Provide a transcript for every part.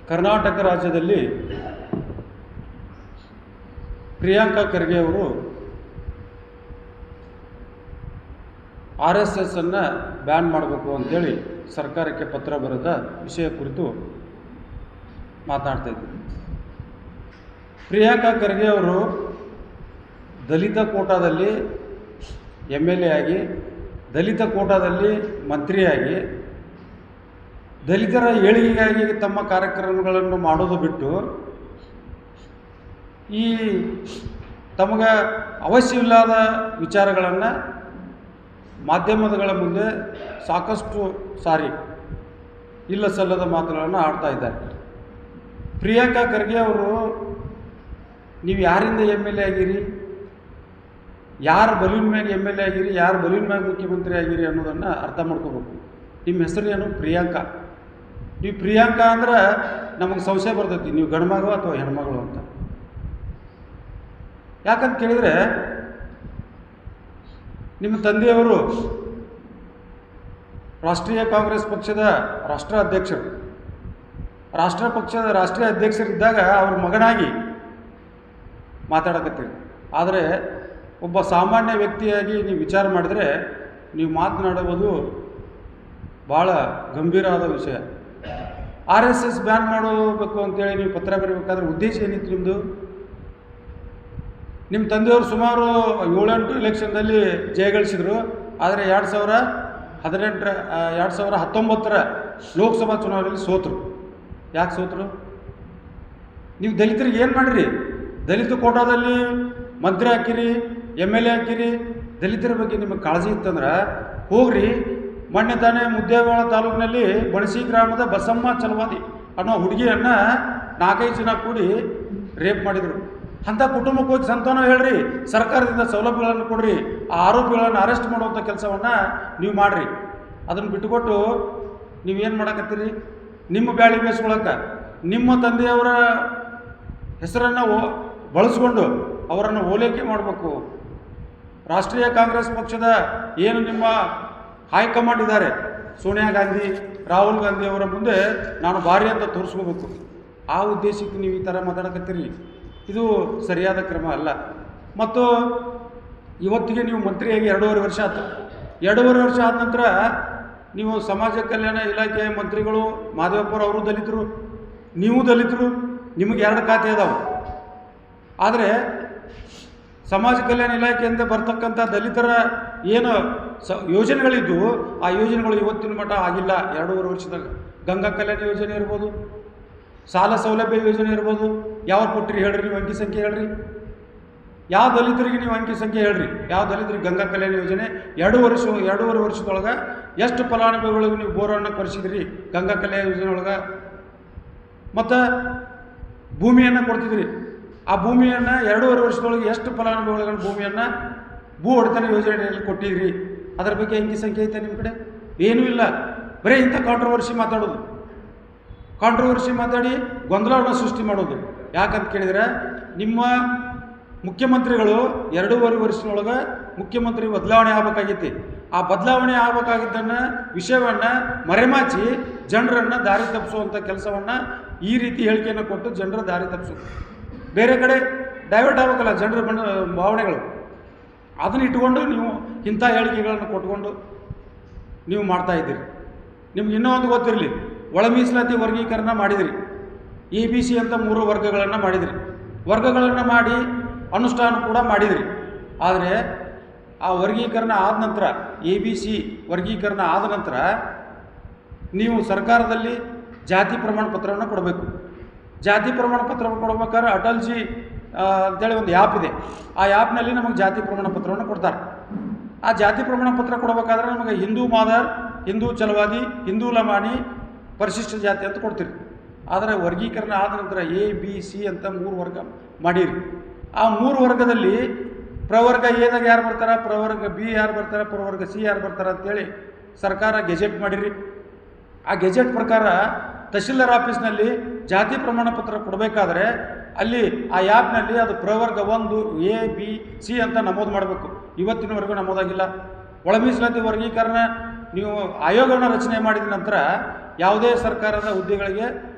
ಕರ್ನಾಟಕ ರಾಜ್ಯದಲ್ಲಿ ಪ್ರಿಯಾಂಕಾ ಖರ್ಗೆ ಅವರು RSS ಅನ್ನು ಬ್ಯಾನ್ ಮಾಡಬೇಕು ಅಂತೇಳಿ ಸರ್ಕಾರಕ್ಕೆ ಪತ್ರ ಬರೆದ ವಿಷಯ ಕುರಿತು ಮಾತನಾಡ್ತಾ ಇದ್ದೀವಿ. ಪ್ರಿಯಾಂಕಾ ಖರ್ಗೆ ಅವರು ದಲಿತ ಕೋಟಾದಲ್ಲಿ MLA ಆಗಿ, ದಲಿತ ಕೋಟಾದಲ್ಲಿ ಮಂತ್ರಿಯಾಗಿ, ದಲಿತರ ಏಳಿಗೆಗಾಗಿ ತಮ್ಮ ಕಾರ್ಯಕ್ರಮಗಳನ್ನು ಮಾಡೋದು ಬಿಟ್ಟು ಈ ತಮಗೆ ಅವಶ್ಯವಿಲ್ಲದ ವಿಚಾರಗಳನ್ನು ಮಾಧ್ಯಮಗಳ ಮುಂದೆ ಸಾಕಷ್ಟು ಸಾರಿ ಇಲ್ಲ ಸಲ್ಲದ ಮಾತುಗಳನ್ನು ಆಡ್ತಾ ಇದ್ದಾರೆ. ಪ್ರಿಯಾಂಕಾ ಖರ್ಗೆ ಅವರು ನೀವು ಯಾರಿಂದ MLA ಆಗಿರಿ, ಯಾರು ಬಲೂನ್ ಮ್ಯಾಗ MLA ಆಗಿರಿ, ಯಾರು ಬಲೂನ್ ಮ್ಯಾಗ ಮುಖ್ಯಮಂತ್ರಿ ಆಗಿರಿ ಅನ್ನೋದನ್ನು ಅರ್ಥ ಮಾಡ್ಕೋಬೇಕು. ನಿಮ್ಮ ಹೆಸರು ಏನು? ಪ್ರಿಯಾಂಕಾ. ನೀವು ಪ್ರಿಯಾಂಕಾ ಅಂದ್ರೆ ನಮಗೆ ಸಂಶಯ ಬರ್ತೈತಿ ನೀವು ಗಂಡ್ಮಗಳು ಅಥವಾ ಹೆಣ್ಮಗಳು ಅಂತ. ಯಾಕಂತ ಕೇಳಿದರೆ ನಿಮ್ಮ ತಂದೆಯವರು ರಾಷ್ಟ್ರೀಯ ಕಾಂಗ್ರೆಸ್ ಪಕ್ಷದ ರಾಷ್ಟ್ರೀಯ ಅಧ್ಯಕ್ಷರಿದ್ದಾಗ ಅವ್ರ ಮಗನಾಗಿ ಮಾತಾಡಕತ್ತೀರಿ. ಆದರೆ ಒಬ್ಬ ಸಾಮಾನ್ಯ ವ್ಯಕ್ತಿಯಾಗಿ ನೀವು ವಿಚಾರ ಮಾಡಿದರೆ ನೀವು ಮಾತನಾಡುವುದು ಭಾಳ ಗಂಭೀರವಾದ ವಿಷಯ. RSS ಬ್ಯಾನ್ ಮಾಡಬೇಕು ಅಂತೇಳಿ ನೀವು ಪತ್ರ ಬರೀಬೇಕಾದ್ರೆ ಉದ್ದೇಶ ಏನಿತ್ತು ನಿಮ್ಮದು? ನಿಮ್ಮ ತಂದೆಯವರು ಸುಮಾರು 7-8 ಎಲೆಕ್ಷನ್ದಲ್ಲಿ ಜಯಗಳಿಸಿದರು. ಆದರೆ 2019ರ ಲೋಕಸಭಾ ಚುನಾವಣೆಯಲ್ಲಿ ಸೋತರು. ಯಾಕೆ ಸೋತರು? ನೀವು ದಲಿತರಿಗೆ ಏನು ಮಾಡಿರಿ? ದಲಿತ ಕೋಟಾದಲ್ಲಿ ಮಂತ್ರಿ ಹಾಕಿರಿ, MLA ಹಾಕಿರಿ. ದಲಿತರ ಬಗ್ಗೆ ನಿಮಗೆ ಕಾಳಜಿ ಇತ್ತಂದ್ರೆ ಹೋಗ್ರಿ. ಮೊನ್ನೆ ತಾನೇ ಮುದ್ದೇವಾಳ ತಾಲೂಕಿನಲ್ಲಿ ಬಣಸಿ ಗ್ರಾಮದ ಬಸಮ್ಮ ಚಲವಾದಿ ಅನ್ನೋ ಹುಡುಗಿಯನ್ನು 4-5 ಜನ ಕೂಡಿ ರೇಪ್ ಮಾಡಿದರು. ಅಂಥ ಕುಟುಂಬಕ್ಕೆ ಹೋಗಿ ಸಂತಾನ ಹೇಳ್ರಿ, ಸರ್ಕಾರದಿಂದ ಸೌಲಭ್ಯಗಳನ್ನು ಕೊಡ್ರಿ, ಆ ಆರೋಪಿಗಳನ್ನು ಅರೆಸ್ಟ್ ಮಾಡುವಂಥ ಕೆಲಸವನ್ನು ನೀವು ಮಾಡಿರಿ. ಅದನ್ನು ಬಿಟ್ಟುಕೊಟ್ಟು ನೀವೇನು ಮಾಡಕತ್ತೀರಿ? ನಿಮ್ಮ ಬ್ಯಾಳಿ ಬೇಯಿಸ್ಕೊಳಕ್ಕೆ ನಿಮ್ಮ ತಂದೆಯವರ ಹೆಸರನ್ನು ಬಳಸ್ಕೊಂಡು ಅವರನ್ನು ಓಲೈಕೆ ಮಾಡಬೇಕು. ರಾಷ್ಟ್ರೀಯ ಕಾಂಗ್ರೆಸ್ ಪಕ್ಷದ ಏನು ನಿಮ್ಮ ಹೈಕಮಾಂಡ್ ಇದ್ದಾರೆ, ಸೋನಿಯಾ ಗಾಂಧಿ, ರಾಹುಲ್ ಗಾಂಧಿ ಅವರ ಮುಂದೆ ನಾನು ಭಾರಿ ಅಂತ ತೋರಿಸ್ಕೋಬೇಕು. ಆ ಉದ್ದೇಶಕ್ಕೆ ನೀವು ಈ ಥರ ಮಾತಾಡಕತ್ತೀರಿ. ಇದು ಸರಿಯಾದ ಕ್ರಮ ಅಲ್ಲ. ಮತ್ತು ಇವತ್ತಿಗೆ ನೀವು ಮಂತ್ರಿಯಾಗಿ 2.5 ವರ್ಷ ಆಯ್ತು. 2.5 ವರ್ಷ ಆದ ನಂತರ ನೀವು ಸಮಾಜ ಕಲ್ಯಾಣ ಇಲಾಖೆ ಮಂತ್ರಿಗಳು ಮಾದೇವಪ್ಪರು ಅವರು ದಲಿತರು, ನೀವು ದಲಿತರು, ನಿಮಗೆ 2 ಖಾತೆ ಅದಾವೆ. ಆದರೆ ಸಮಾಜ ಕಲ್ಯಾಣ ಇಲಾಖೆಯಿಂದ ಬರ್ತಕ್ಕಂಥ ದಲಿತರ ಏನು ಯೋಜನೆಗಳಿದ್ದು ಆ ಯೋಜನೆಗಳು ಇವತ್ತಿನ ಮಟ್ಟ ಆಗಿಲ್ಲ. 2.5 ವರ್ಷದಾಗ ಗಂಗಾ ಕಲ್ಯಾಣ ಯೋಜನೆ ಇರ್ಬೋದು, ಸಾಲ ಸೌಲಭ್ಯ ಯೋಜನೆ ಇರ್ಬೋದು. ಯಾವ ಕೊಟ್ಟಿರಿ ಹೇಳ್ರಿ? ನೀವು ಅಂಕಿ ಸಂಖ್ಯೆ ಹೇಳ್ರಿ. ಯಾವ ದಲಿತರಿಗೆ ನೀವು ಅಂಕಿ ಸಂಖ್ಯೆ ಹೇಳ್ರಿ? ಯಾವ ದಲಿತರಿಗೆ ಗಂಗಾ ಕಲ್ಯಾಣ ಯೋಜನೆ 2.5 ವರ್ಷದೊಳಗೆ ಎಷ್ಟು ಫಲಾನುಭವಿಗಳಿಗೆ ನೀವು ಬೋರನ್ನು ಕೊರೆಸಿದ್ರಿ ಗಂಗಾ ಕಲ್ಯಾಣ ಯೋಜನೆ ಒಳಗೆ? ಮತ್ತು ಭೂಮಿಯನ್ನು ಕೊಡ್ತಿದ್ರಿ. ಆ ಭೂಮಿಯನ್ನು 2.5 ವರ್ಷದೊಳಗೆ ಎಷ್ಟು ಫಲಾನುಭವಿಗಳಿಗೆ ಭೂಮಿಯನ್ನು ಭೂ ಒಡೆತನ ಯೋಜನೆಯಲ್ಲಿ ಕೊಟ್ಟಿದ್ರಿ? ಅದರ ಬಗ್ಗೆ ಅಂಕಿ ಸಂಖ್ಯೆ ಐತೆ ನಿಮ್ಮ ಕಡೆ? ಏನೂ ಇಲ್ಲ. ಬರೀ ಇಂಥ ಕಾಂಟ್ರವರ್ಸಿ ಮಾತಾಡಿ ಗೊಂದಲವನ್ನು ಸೃಷ್ಟಿ ಮಾಡೋದು. ಯಾಕಂತ ಕೇಳಿದರೆ ನಿಮ್ಮ ಮುಖ್ಯಮಂತ್ರಿಗಳು 2.5 ವರ್ಷದೊಳಗೆ ಮುಖ್ಯಮಂತ್ರಿ ಬದಲಾವಣೆ ಆಗಬೇಕಾಗಿತ್ತು. ಆ ಬದಲಾವಣೆ ಆಗಬೇಕಾಗಿದ್ದನ್ನು ವಿಷಯವನ್ನು ಮರೆಮಾಚಿ ಜನರನ್ನು ದಾರಿ ತಪ್ಪಿಸುವಂಥ ಕೆಲಸವನ್ನು ಈ ರೀತಿ ಹೇಳಿಕೆಯನ್ನು ಕೊಟ್ಟು ಜನರ ದಾರಿ ತಪ್ಪಿಸೋದು. ಬೇರೆ ಕಡೆ ಡೈವರ್ಟ್ ಆಗಬೇಕಲ್ಲ ಜನರ ಭಾವನೆಗಳು. ಅದನ್ನು ಇಟ್ಕೊಂಡು ನೀವು ಇಂಥ ಹೇಳಿಕೆಗಳನ್ನು ಕೊಟ್ಕೊಂಡು ನೀವು ಮಾಡ್ತಾಯಿದ್ದೀರಿ. ನಿಮ್ಗೆ ಇನ್ನೂ ಒಂದು ಗೊತ್ತಿರಲಿ, ಒಳ ಮೀಸಲಾತಿ ವರ್ಗೀಕರಣ ಮಾಡಿದಿರಿ. ABC ಅಂತ 3 ವರ್ಗಗಳನ್ನು ಮಾಡಿದಿರಿ. ವರ್ಗಗಳನ್ನು ಮಾಡಿ ಅನುಷ್ಠಾನ ಕೂಡ ಮಾಡಿದಿರಿ. ಆದರೆ ಆ ವರ್ಗೀಕರಣ ಆದ ನಂತರ, ABC ವರ್ಗೀಕರಣ ಆದ ನಂತರ ನೀವು ಸರ್ಕಾರದಲ್ಲಿ ಜಾತಿ ಪ್ರಮಾಣ ಪತ್ರವನ್ನು ಕೊಡಬೇಕು. ಜಾತಿ ಪ್ರಮಾಣ ಪತ್ರ ಕೊಡ್ಬೇಕಾದ್ರೆ ಅಟಲ್ಜಿ ಅಂತೇಳಿ ಒಂದು ಆ್ಯಪ್ ಇದೆ. ಆ ಆ್ಯಪ್ನಲ್ಲಿ ನಮಗೆ ಜಾತಿ ಪ್ರಮಾಣ ಪತ್ರವನ್ನು ಕೊಡ್ತಾರೆ. ಆ ಜಾತಿ ಪ್ರಮಾಣ ಪತ್ರ ಕೊಡಬೇಕಾದ್ರೆ ನಮಗೆ ಹಿಂದೂ ಮಾದರ್, ಹಿಂದೂ ಚಲವಾದಿ, ಹಿಂದೂ ಲಮಾಣಿ, ಪರಿಶಿಷ್ಟ ಜಾತಿ ಅಂತ ಕೊಡ್ತೀರಿ. ಆದರೆ ವರ್ಗೀಕರಣ ಆದ ನಂತರ ABC ಅಂತ 3 ವರ್ಗ ಮಾಡಿರಿ. ಆ 3 ವರ್ಗದಲ್ಲಿ ಪ್ರವರ್ಗ ಎದಾಗ ಯಾರು ಬರ್ತಾರೆ, ಪ್ರವರ್ಗ B ಯಾರು ಬರ್ತಾರೆ, ಪ್ರವರ್ಗ C ಯಾರು ಬರ್ತಾರೆ ಅಂತೇಳಿ ಸರ್ಕಾರ ಗೆಜೆಟ್ ಮಾಡಿರಿ. ಆ ಗೆಜೆಟ್ ಪ್ರಕಾರ ತಹಶೀಲ್ದಾರ್ ಆಫೀಸ್ನಲ್ಲಿ ಜಾತಿ ಪ್ರಮಾಣ ಪತ್ರ ಕೊಡಬೇಕಾದ್ರೆ ಅಲ್ಲಿ ಆ ಆ್ಯಪ್ನಲ್ಲಿ ಅದು ಪ್ರವರ್ಗ 1 A B C ಅಂತ ನಮೂದು ಮಾಡಬೇಕು. ಇವತ್ತಿನವರೆಗೂ ನಮೂದಾಗಿಲ್ಲ. ಒಳ ಮೀಸಲಾತಿ ವರ್ಗೀಕರಣ ನೀವು ಆಯೋಗವನ್ನು ರಚನೆ ಮಾಡಿದ ನಂತರ ಯಾವುದೇ ಸರ್ಕಾರದ ಹುದ್ದೆಗಳಿಗೆ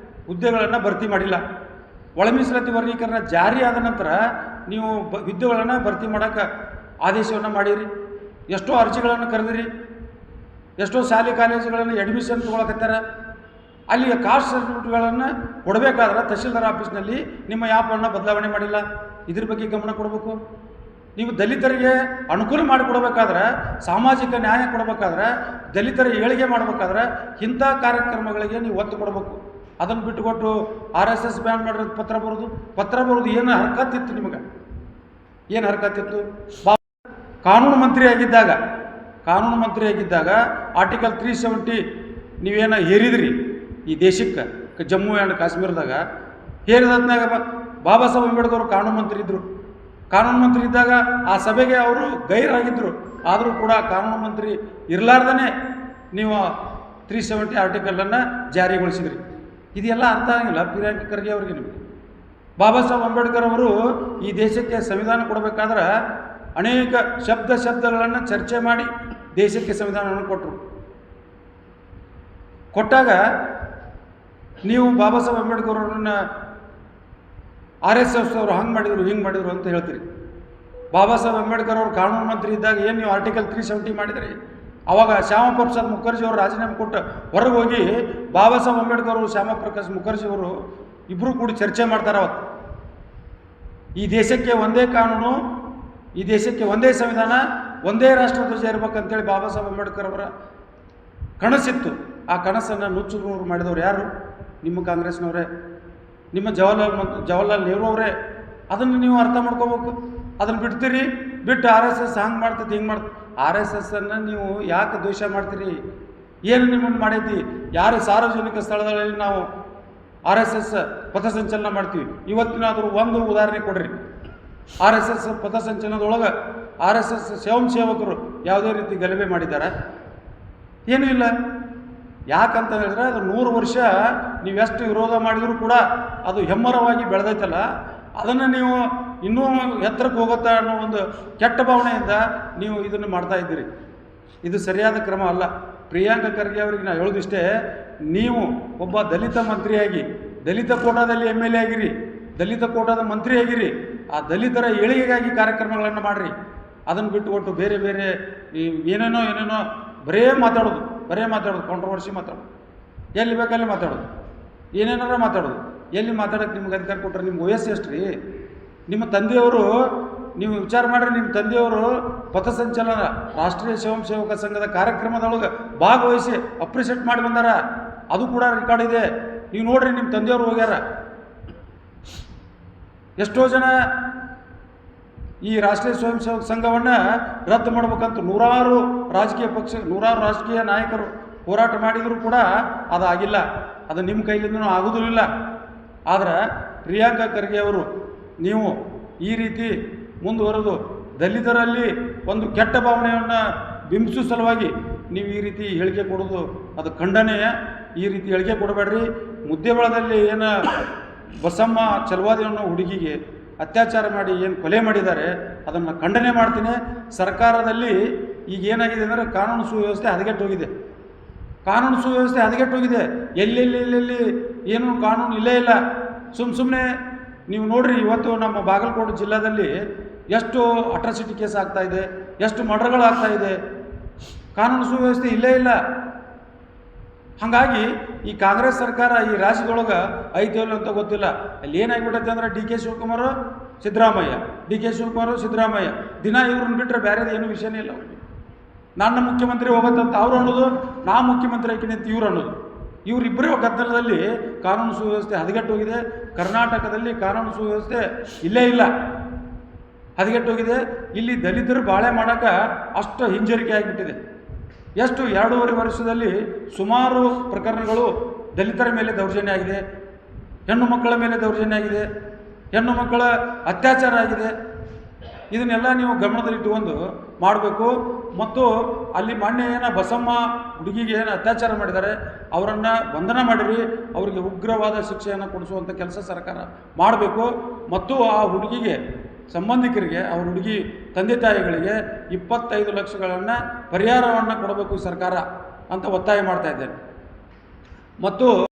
ಹುದ್ದೆಗಳನ್ನು ಭರ್ತಿ ಮಾಡಿಲ್ಲ. ಒಳ ಮೀಸಲಾತಿ ವರ್ಗೀಕರಣ ಜಾರಿ ಆದ ನಂತರ ನೀವು ಹುದ್ದೆಗಳನ್ನು ಭರ್ತಿ ಮಾಡೋಕ್ಕೆ ಆದೇಶವನ್ನು ಮಾಡಿರಿ. ಎಷ್ಟೋ ಅರ್ಜಿಗಳನ್ನು ಕರೆದಿರಿ, ಎಷ್ಟೋ ಶಾಲೆ ಕಾಲೇಜುಗಳನ್ನು ಅಡ್ಮಿಷನ್ ತೊಗೊಳಕತ್ತಾರ. ಅಲ್ಲಿ ಕಾಸ್ಟ್ ಸರ್ಟಿಫಿಕೇಟ್ಗಳನ್ನು ಕೊಡಬೇಕಾದ್ರೆ ತಹಶೀಲ್ದಾರ್ ಆಫೀಸ್ನಲ್ಲಿ ನಿಮ್ಮ ಯಾಪನ್ನು ಬದಲಾವಣೆ ಮಾಡಿಲ್ಲ. ಇದ್ರ ಬಗ್ಗೆ ಗಮನ ಕೊಡಬೇಕು. ನೀವು ದಲಿತರಿಗೆ ಅನುಕೂಲ ಮಾಡಿಕೊಡ್ಬೇಕಾದ್ರೆ, ಸಾಮಾಜಿಕ ನ್ಯಾಯ ಕೊಡಬೇಕಾದ್ರೆ, ದಲಿತರ ಏಳಿಗೆ ಮಾಡಬೇಕಾದ್ರೆ ಇಂಥ ಕಾರ್ಯಕ್ರಮಗಳಿಗೆ ನೀವು ಒತ್ತು ಕೊಡಬೇಕು. ಅದನ್ನು ಬಿಟ್ಟುಕೊಟ್ಟು RSS ಬ್ಯಾನ್ ಮಾಡಿರೋದು ಪತ್ರ ಬರೋದು ಏನು ಹರ್ಕತ್ತಿತ್ತು ನಿಮಗೆ? ಏನು ಹರ್ಕತ್ತಿತ್ತು? ಕಾನೂನು ಮಂತ್ರಿ ಆಗಿದ್ದಾಗ ಆರ್ಟಿಕಲ್ 370 ನೀವೇನು ಹೇರಿದ್ರಿ ಈ ದೇಶಕ್ಕೆ, ಜಮ್ಮು ಆ್ಯಂಡ್ ಕಾಶ್ಮೀರದಾಗ ಹೇರಿದ್ನಾಗ ಬಾಬಾ ಸಾಹೇಬ್ ಅಂಬೇಡ್ಕರ್ ಕಾನೂನು ಮಂತ್ರಿ ಇದ್ದಾಗ ಆ ಸಭೆಗೆ ಅವರು ಗೈರಾಗಿದ್ದರು. ಆದರೂ ಕೂಡ ಕಾನೂನು ಮಂತ್ರಿ ಇರಲಾರ್ದೇ ನೀವು 370 ಆರ್ಟಿಕಲನ್ನು ಜಾರಿಗೊಳಿಸಿದ್ರಿ. ಇದೆಲ್ಲ ಅರ್ಥ ಆಗಿಲ್ಲ ಪ್ರಿಯಾಂಕ ಖರ್ಗೆ ಅವರಿಗೆ. ನಿಮಗೆ ಬಾಬಾ ಸಾಹೇಬ್ ಅಂಬೇಡ್ಕರ್ ಅವರು ಈ ದೇಶಕ್ಕೆ ಸಂವಿಧಾನ ಕೊಡಬೇಕಾದ್ರೆ ಅನೇಕ ಶಬ್ದಗಳನ್ನು ಚರ್ಚೆ ಮಾಡಿ ದೇಶಕ್ಕೆ ಸಂವಿಧಾನವನ್ನು ಕೊಟ್ಟಾಗ ನೀವು ಬಾಬಾ ಸಾಹೇಬ್ ಅಂಬೇಡ್ಕರ್ ಅವರನ್ನು RSS ಅವರು ಹಂಗೆ ಮಾಡಿದರು ಹಿಂಗೆ ಮಾಡಿದರು ಅಂತ ಹೇಳ್ತೀರಿ. ಬಾಬಾ ಸಾಹೇಬ್ ಅಂಬೇಡ್ಕರ್ ಅವರು ಕಾನೂನು ಮಂತ್ರಿ ಇದ್ದಾಗ ಏನು ನೀವು ಆರ್ಟಿಕಲ್ 370 ಮಾಡಿದ್ರಿ? ಅವಾಗ ಶ್ಯಾಮಪ್ರಸಾದ್ ಮುಖರ್ಜಿ ಅವರು ರಾಜೀನಾಮೆ ಕೊಟ್ಟು ಹೊರಗೆ ಹೋಗಿ ಬಾಬಾ ಸಾಹೇಬ್ ಅಂಬೇಡ್ಕರ್ ಅವರು ಶ್ಯಾಮಪ್ರಕಾಶ್ ಮುಖರ್ಜಿ ಅವರು ಇಬ್ಬರು ಕೂಡಿ ಚರ್ಚೆ ಮಾಡ್ತಾರೆ. ಅವತ್ತು ಈ ದೇಶಕ್ಕೆ ಒಂದೇ ಕಾನೂನು, ಈ ದೇಶಕ್ಕೆ ಒಂದೇ ಸಂವಿಧಾನ, ಒಂದೇ ರಾಷ್ಟ್ರಧ್ವಜ ಇರಬೇಕಂತೇಳಿ ಬಾಬಾ ಸಾಹೇಬ್ ಅಂಬೇಡ್ಕರ್ ಅವರ ಕನಸಿತ್ತು. ಆ ಕನಸನ್ನು ನುಚ್ಚುನೂರು ಮಾಡಿದವರು ಯಾರು? ನಿಮ್ಮ ಕಾಂಗ್ರೆಸ್ನವರೇ, ನಿಮ್ಮ ಜವಾಹರ್ಲಾಲ್ ನೆಹರು ಅವರೇ. ಅದನ್ನು ನೀವು ಅರ್ಥ ಮಾಡ್ಕೋಬೇಕು. ಅದನ್ನು ಬಿಟ್ಟು RSS ಹಂಗೆ ಮಾಡ್ತೈತಿ ಹಿಂಗೆ ಮಾಡ್ತೈತಿ. RSSನ್ನು ನೀವು ಯಾಕೆ ದ್ವೇಷ ಮಾಡ್ತೀರಿ? ಏನು ನಿಮ್ಮನ್ನು ಮಾಡೈತಿ? ಯಾರು ಸಾರ್ವಜನಿಕ ಸ್ಥಳಗಳಲ್ಲಿ ನಾವು RSS ಪಥಸಂಚಲನ ಮಾಡ್ತೀವಿ. ಇವತ್ತಿನಾದರೂ ಒಂದು ಉದಾಹರಣೆ ಕೊಡ್ರಿ. RSS ಪಥಸಂಚಲನದೊಳಗೆ RSS ಸ್ವಯಂ ಸೇವಕರು ಯಾವುದೇ ರೀತಿ ಗಲಭೆ ಮಾಡಿದ್ದಾರೆ? ಏನೂ ಇಲ್ಲ. ಯಾಕಂತ ಹೇಳಿದ್ರೆ ಅದು 100 ವರ್ಷ ನೀವೆಷ್ಟು ವಿರೋಧ ಮಾಡಿದರೂ ಕೂಡ ಅದು ಹೆಮ್ಮರವಾಗಿ ಬೆಳೆದೈತಲ್ಲ, ಅದನ್ನು ನೀವು ಇನ್ನೂ ಎತ್ತರಕ್ಕೆ ಹೋಗುತ್ತಾ ಅನ್ನೋ ಒಂದು ಕೆಟ್ಟ ಭಾವನೆಯಿಂದ ನೀವು ಇದನ್ನು ಮಾಡ್ತಾ ಇದ್ದೀರಿ. ಇದು ಸರಿಯಾದ ಕ್ರಮ ಅಲ್ಲ. ಪ್ರಿಯಾಂಕ ಖರ್ಗೆ ಅವರಿಗೆ ನಾವು ಹೇಳೋದಿಷ್ಟೇ, ನೀವು ಒಬ್ಬ ದಲಿತ ಮಂತ್ರಿಯಾಗಿ, ದಲಿತ ಕೋಟಾದಲ್ಲಿ MLA ಆಗಿರಿ, ದಲಿತ ಕೋಟಾದ ಮಂತ್ರಿ ಆಗಿರಿ. ಆ ದಲಿತರ ಏಳಿಗೆಗಾಗಿ ಕಾರ್ಯಕ್ರಮಗಳನ್ನು ಮಾಡಿರಿ. ಅದನ್ನು ಬಿಟ್ಟುಕೊಟ್ಟು ಬೇರೆ ಏನೇನೋ ಬರೇ ಮಾತಾಡೋದು, ಕಾಂಟ್ರವರ್ಸಿ ಮಾತಾಡೋದು, ಎಲ್ಲಿ ಬೇಕಲ್ಲಿ ಮಾತಾಡೋದು, ಏನೇನಾರ ಮಾತಾಡೋದು. ಎಲ್ಲಿ ಮಾತಾಡೋಕ್ಕೆ ನಿಮ್ಗೆ ಅಧಿಕಾರ ಕೊಟ್ಟರೆ? ನಿಮ್ಗೆ ವಯಸ್ಸು ಎಷ್ಟು ರೀ? ನಿಮ್ಮ ತಂದೆಯವರು, ನೀವು ವಿಚಾರ ಮಾಡಿರಿ, ನಿಮ್ಮ ತಂದೆಯವರು ಪಥಸಂಚಲನ ರಾಷ್ಟ್ರೀಯ ಸ್ವಯಂ ಸೇವಕ ಸಂಘದ ಕಾರ್ಯಕ್ರಮದೊಳಗೆ ಭಾಗವಹಿಸಿ ಅಪ್ರಿಷಿಯೇಟ್ ಮಾಡಿ ಬಂದಾರ. ಅದು ಕೂಡ ರೆಕಾರ್ಡ್ ಇದೆ. ನೀವು ನೋಡ್ರಿ, ನಿಮ್ಮ ತಂದೆಯವರು ಹೋಗ್ಯಾರ. ಎಷ್ಟೋ ಜನ ಈ ರಾಷ್ಟ್ರೀಯ ಸ್ವಯಂ ಸೇವಕ ಸಂಘವನ್ನು ರದ್ದು ಮಾಡಬೇಕಂತ ನೂರಾರು ರಾಜಕೀಯ ನಾಯಕರು ಹೋರಾಟ ಮಾಡಿದರೂ ಕೂಡ ಅದಾಗಿಲ್ಲ. ಅದು ನಿಮ್ಮ ಕೈಲಿಂದನೂ ಆಗೋದಿಲ್ಲ. ಆದರೆ ಪ್ರಿಯಾಂಕ ಖರ್ಗೆ ಅವರು, ನೀವು ಈ ರೀತಿ ಮುಂದುವರೆದು ದಲಿತರಲ್ಲಿ ಒಂದು ಕೆಟ್ಟ ಭಾವನೆಯನ್ನು ಬಿಂಬಿಸುವ ಸಲುವಾಗಿ ನೀವು ಈ ರೀತಿ ಹೇಳಿಕೆ ಕೊಡೋದು ಅದು ಖಂಡನೀಯ. ಈ ರೀತಿ ಹೇಳಿಕೆ ಕೊಡಬೇಡ್ರಿ. ಮುದ್ದೇಬಳದಲ್ಲಿ ಏನು ಬಸಮ್ಮ ಚಲವಾದಿ ಅನ್ನೋ ಹುಡುಗಿಗೆ ಅತ್ಯಾಚಾರ ಮಾಡಿ ಏನು ಕೊಲೆ ಮಾಡಿದ್ದಾರೆ, ಅದನ್ನು ಖಂಡನೆ ಮಾಡ್ತೀನಿ. ಸರ್ಕಾರದಲ್ಲಿ ಈಗ ಏನಾಗಿದೆ ಅಂದರೆ ಕಾನೂನು ಸುವ್ಯವಸ್ಥೆ ಹದಗೆಟ್ಟೋಗಿದೆ. ಎಲ್ಲೆಲ್ಲಿ ಏನು ಕಾನೂನು ಇಲ್ಲೇ ಇಲ್ಲ. ಸುಮ್ಮನೆ ನೀವು ನೋಡ್ರಿ, ಇವತ್ತು ನಮ್ಮ ಬಾಗಲಕೋಟೆ ಜಿಲ್ಲಾದಲ್ಲಿ ಎಷ್ಟು ಅಟ್ರಾಸಿಟಿ ಕೇಸ್ ಆಗ್ತಾಯಿದೆ, ಎಷ್ಟು ಮರ್ಡರ್ಗಳಾಗ್ತಾಯಿದೆ. ಕಾನೂನು ಸುವ್ಯವಸ್ಥೆ ಇಲ್ಲೇ ಇಲ್ಲ. ಹಾಗಾಗಿ ಈ ಕಾಂಗ್ರೆಸ್ ಸರ್ಕಾರ ಈ ರಾಜ್ಯದೊಳಗೆ ಐತಿಲ್ಲ ಅಂತ ಗೊತ್ತಿಲ್ಲ. ಅಲ್ಲಿ ಏನಾಗ್ಬಿಟ್ಟೈತೆ ಅಂದರೆ ಡಿ ಕೆ ಶಿವಕುಮಾರ್ ಸಿದ್ದರಾಮಯ್ಯ ದಿನ ಇವ್ರನ್ನ ಬಿಟ್ಟರೆ ಬೇರೆದು ಏನೂ ವಿಷಯನೇ ಇಲ್ಲ. ನನ್ನ ಮುಖ್ಯಮಂತ್ರಿ ಹೋಗತ್ತಂತ ಅವ್ರು ಅನ್ನೋದು, ನಾ ಮುಖ್ಯಮಂತ್ರಿ ಆಕಿನಿ ಅಂತ ಇವ್ರು ಅನ್ನೋದು. ಇವರಿಬ್ಬರೇ ಗದ್ದಲದಲ್ಲಿ ಕಾನೂನು ಸುವ್ಯವಸ್ಥೆ ಹದಗೆಟ್ಟೋಗಿದೆ. ಕರ್ನಾಟಕದಲ್ಲಿ ಕಾನೂನು ಸುವ್ಯವಸ್ಥೆ ಇಲ್ಲೇ ಇಲ್ಲ, ಹದಗೆಟ್ಟೋಗಿದೆ. ಇಲ್ಲಿ ದಲಿತರು ಬಾಳೆ ಮಾಡೋಕ್ಕೆ ಅಷ್ಟು ಹಿಂಜರಿಕೆ ಆಗಿಬಿಟ್ಟಿದೆ. ಎಷ್ಟು 2.5 ವರ್ಷದಲ್ಲಿ ಸುಮಾರು ಪ್ರಕರಣಗಳು ದಲಿತರ ಮೇಲೆ ದೌರ್ಜನ್ಯ ಆಗಿದೆ, ಹೆಣ್ಣು ಮಕ್ಕಳ ಮೇಲೆ ದೌರ್ಜನ್ಯ ಆಗಿದೆ, ಹೆಣ್ಣು ಮಕ್ಕಳ ಅತ್ಯಾಚಾರ ಆಗಿದೆ. ಇದನ್ನೆಲ್ಲ ನೀವು ಗಮನದಲ್ಲಿಟ್ಟುಕೊಂಡು ಮಾಡಬೇಕು. ಮತ್ತು ಅಲ್ಲಿ ಮಾನ್ಯ ಬಸಮ್ಮ ಹುಡುಗಿಗೆ ಏನು ಅತ್ಯಾಚಾರ ಮಾಡಿದ್ದಾರೆ ಅವರನ್ನು ಬಂಧನ ಮಾಡಿರಿ, ಅವರಿಗೆ ಉಗ್ರವಾದ ಶಿಕ್ಷೆಯನ್ನು ಕೊಡಿಸುವಂಥ ಕೆಲಸ ಸರ್ಕಾರ ಮಾಡಬೇಕು. ಮತ್ತು ಆ ಹುಡುಗಿಗೆ ಸಂಬಂಧಿಕರಿಗೆ, ಅವ್ರ ಹುಡುಗಿ ತಂದೆ ತಾಯಿಗಳಿಗೆ 25 ಲಕ್ಷಗಳನ್ನು ಪರಿಹಾರವನ್ನು ಕೊಡಬೇಕು ಸರ್ಕಾರ ಅಂತ ಒತ್ತಾಯ ಮಾಡ್ತಾ ಇದ್ದೇನೆ. ಮತ್ತು